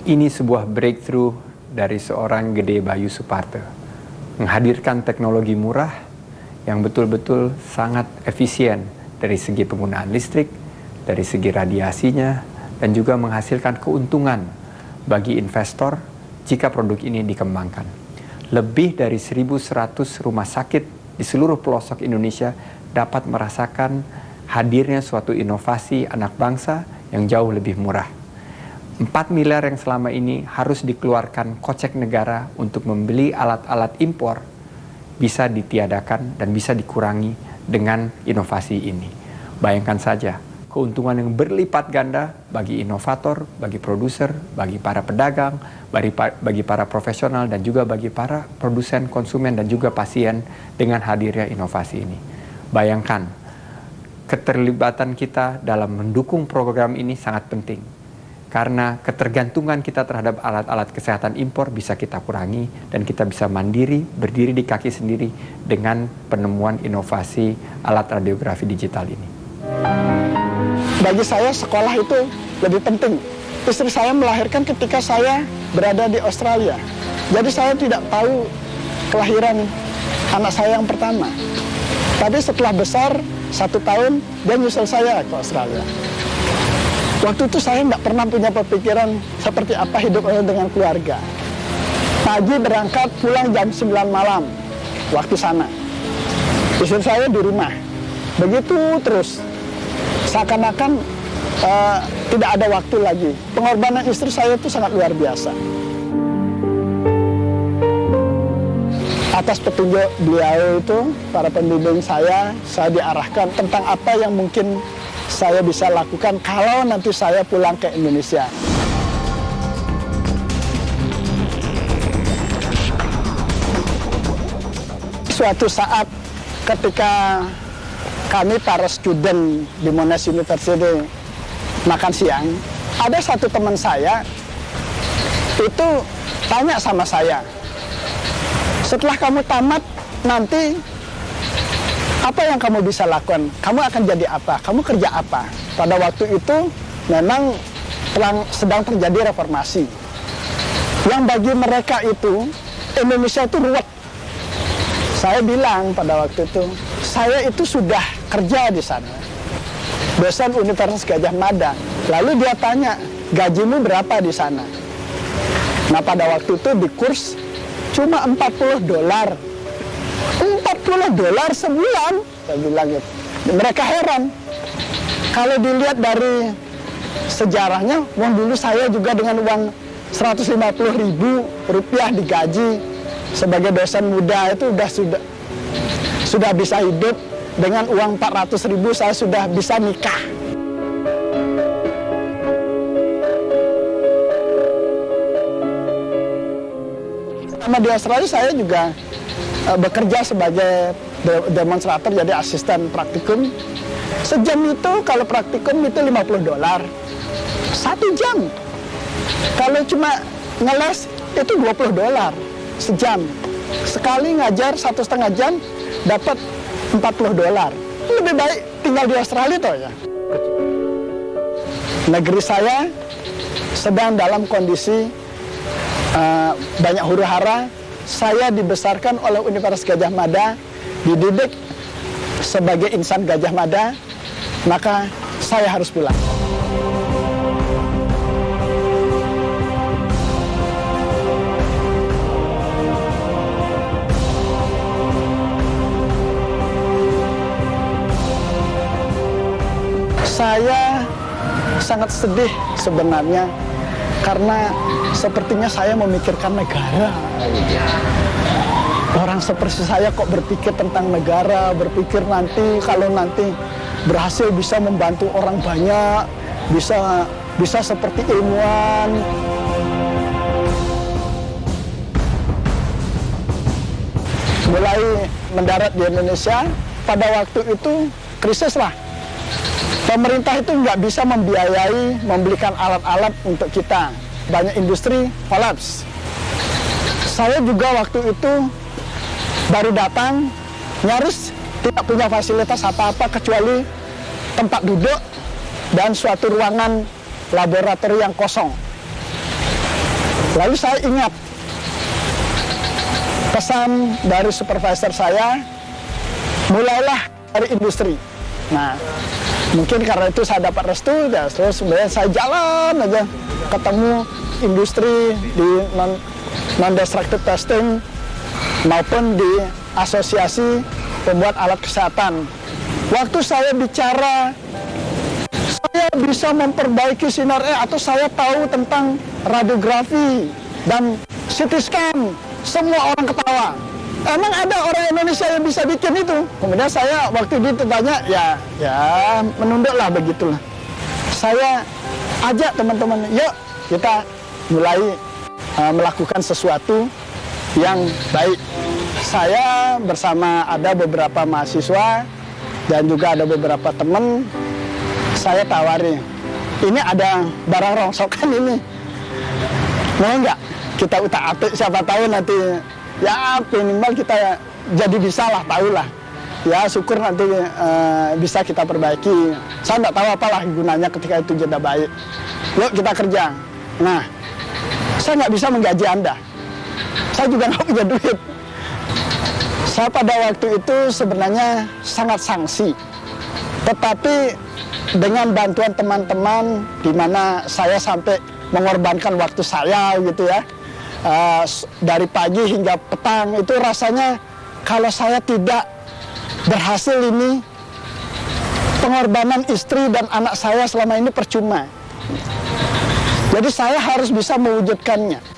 Ini sebuah breakthrough dari seorang Gede Bayu Suparto, menghadirkan teknologi murah yang betul-betul sangat efisien dari segi penggunaan listrik, dari segi radiasinya, dan juga menghasilkan keuntungan bagi investor jika produk ini dikembangkan. Lebih dari 1.100 rumah sakit di seluruh pelosok Indonesia dapat merasakan hadirnya suatu inovasi anak bangsa yang jauh lebih murah. 4 miliar yang selama ini harus dikeluarkan kocek negara untuk membeli alat-alat impor bisa ditiadakan dan bisa dikurangi dengan inovasi ini. Bayangkan saja, keuntungan yang berlipat ganda bagi inovator, bagi produser, bagi para pedagang, bagi para profesional, dan juga bagi para produsen, konsumen, dan juga pasien dengan hadirnya inovasi ini. Bayangkan, keterlibatan kita dalam mendukung program ini sangat penting. Karena ketergantungan kita terhadap alat-alat kesehatan impor bisa kita kurangi dan kita bisa mandiri, berdiri di kaki sendiri dengan penemuan inovasi alat radiografi digital ini. Bagi saya sekolah itu lebih penting. Istri saya melahirkan ketika saya berada di Australia. Jadi saya tidak tahu kelahiran anak saya yang pertama. Tapi setelah besar, 1 tahun, dia nyusul saya ke Australia. Waktu itu saya nggak pernah punya pemikiran seperti apa hidup dengan keluarga. Pagi berangkat, pulang jam 9 malam, waktu sana. Istri saya di rumah. Begitu terus. Seakan-akan tidak ada waktu lagi. Pengorbanan istri saya itu sangat luar biasa. Atas petunjuk beliau itu, para pembimbing saya diarahkan tentang apa yang mungkin saya bisa lakukan kalau nanti saya pulang ke Indonesia. Suatu saat ketika kami para student di Monash University makan siang, ada satu teman saya itu tanya sama saya, setelah kamu tamat nanti apa yang kamu bisa lakukan? Kamu akan jadi apa? Kamu kerja apa? Pada waktu itu memang sedang terjadi reformasi. Yang bagi mereka itu, Indonesia itu ruwet. Saya bilang pada waktu itu, saya itu sudah kerja di sana. Dosen Universitas Gadjah Mada. Lalu dia tanya, gajimu berapa di sana? Nah pada waktu itu di kurs cuma $40. $40 sebulan, saya bilang gitu. Mereka heran. Kalau dilihat dari sejarahnya, uang dulu saya juga dengan uang 150.000 rupiah digaji sebagai dosen muda itu sudah bisa hidup. Dengan uang 400.000 saya sudah bisa nikah. Sama di Australia saya juga bekerja sebagai demonstrator, jadi asisten praktikum. Sejam itu kalau praktikum itu $50. 1 jam. Kalau cuma ngeles itu $20 sejam. Sekali ngajar 1,5 jam dapat $40. Lebih baik tinggal di Australia toh ya. Negeri saya sedang dalam kondisi banyak huru-hara. Saya dibesarkan oleh Universitas Gadjah Mada, dididik sebagai insan Gadjah Mada, maka saya harus pulang. Saya sangat sedih sebenarnya, karena sepertinya saya memikirkan negara. Orang seperti saya kok berpikir tentang negara, berpikir nanti kalau nanti berhasil bisa membantu orang banyak, bisa seperti ilmuwan. Mulai mendarat di Indonesia, pada waktu itu krisis lah. Pemerintah itu nggak bisa membiayai, membelikan alat-alat untuk kita. Banyak industri kolaps. Saya juga waktu itu baru datang, nyaris tidak punya fasilitas apa-apa kecuali tempat duduk dan suatu ruangan laboratorium yang kosong. Lalu saya ingat pesan dari supervisor saya, mulailah dari industri. Nah, mungkin karena itu saya dapat restu, ya, terus kemudian saya jalan aja ketemu industri di non-destructive testing maupun di asosiasi pembuat alat kesehatan. Waktu saya bicara, saya bisa memperbaiki sinarnya atau saya tahu tentang radiografi dan CT scan, semua orang ketawa. Emang ada orang Indonesia yang bisa bikin itu? Kemudian saya waktu itu tanya, ya menunduklah begitulah. Saya ajak teman-teman, yuk kita mulai melakukan sesuatu yang baik. Saya bersama ada beberapa mahasiswa dan juga ada beberapa teman, saya tawari, ini ada barang rongsokan ini, mau nggak kita utak-atik, siapa tahu nanti ya minimal kita jadi bisa lah, tahu lah. Ya syukur nanti bisa kita perbaiki. Saya nggak tahu apalah gunanya ketika itu jeda baik. Yuk kita kerja. Nah, saya nggak bisa menggaji Anda. Saya juga nggak punya duit. Saya pada waktu itu sebenarnya sangat sangsi. Tetapi dengan bantuan teman-teman, di mana saya sampai mengorbankan waktu saya gitu ya, dari pagi hingga petang, itu rasanya kalau saya tidak berhasil ini, pengorbanan istri dan anak saya selama ini percuma. Jadi saya harus bisa mewujudkannya.